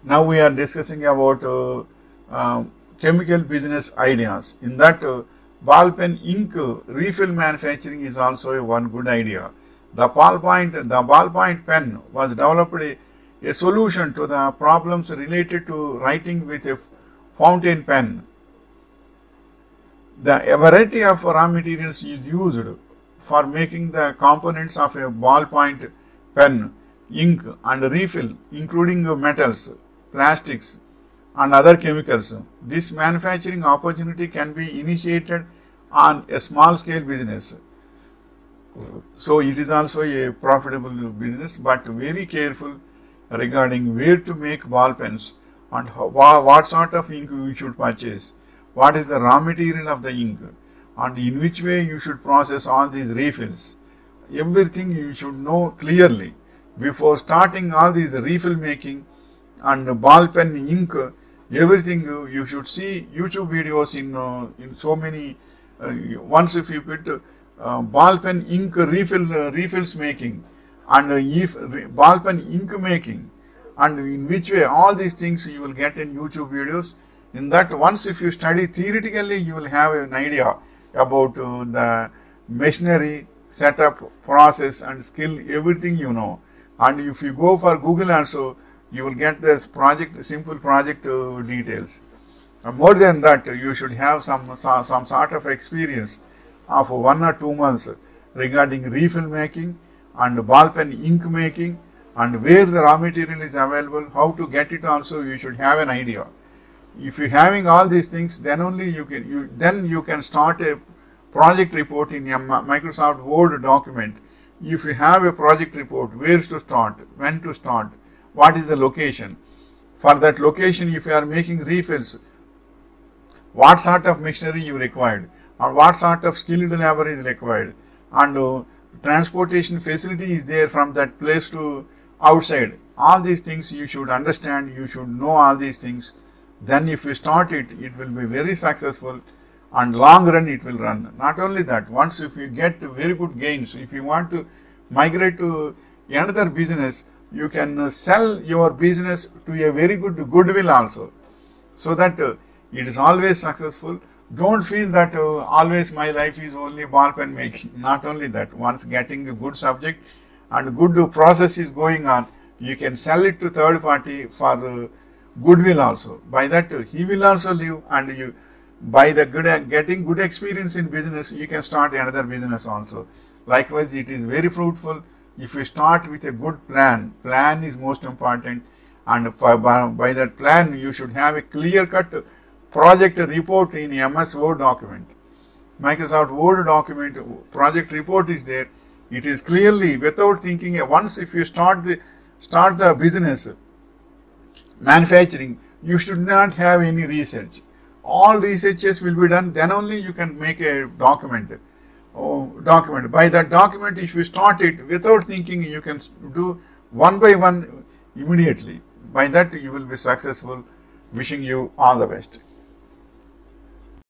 Now we are discussing about chemical business ideas. In that, ball pen ink refill manufacturing is also one good idea. The ballpoint pen was developed a solution to the problems related to writing with a fountain pen. A variety of raw materials is used for making the components of a ballpoint pen, ink and refill, including metals, plastics and other chemicals. This manufacturing opportunity can be initiated on a small scale business. So it is also a profitable business, but very careful regarding where to make ball pens and what sort of ink you should purchase, what is the raw material of the ink, and in which way you should process all these refills. Everything you should know clearly before starting all these refill making and ball pen ink. Everything you should see YouTube videos in so many. Once if you put ball pen ink refills making and ball pen ink making, and in which way, all these things you will get in YouTube videos. In that, once if you study theoretically, you will have an idea about the machinery, setup, process and skill, everything you know. And if you go for Google also, you will get this simple project details. More than that, you should have some sort of experience of 1 or 2 months regarding refill making and ball pen ink making, and where the raw material is available, how to get it also you should have an idea. If you having all these things, then only you can start a project report in a Microsoft Word document. If you have a project report, where to start, when to start, what is the location. For that location, if you are making refills, what sort of machinery you required, or what sort of skilled labor is required, and transportation facility is there from that place to outside. All these things you should understand, you should know all these things. Then if you start it, it will be very successful, and long run it will run. Not only that, once if you get very good gains, if you want to migrate to another business, you can sell your business to a very good goodwill also, so that it is always successful. Don't feel that always my life is only ball pen making. Not only that, once getting a good subject and good process is going on, you can sell it to third party for goodwill also. By that he will also live, and you, by the getting good experience in business, you can start another business also. Likewise, it is very fruitful if you start with a good plan. Plan is most important, and by that plan you should have a clear-cut project report in MS Word document. Microsoft Word document project report is there. It is clearly, without thinking, once if you start the business manufacturing, you should not have any research. All researches will be done, then only you can make a document. By that document, if you start it without thinking, you can do one by one immediately. By that you will be successful. Wishing you all the best.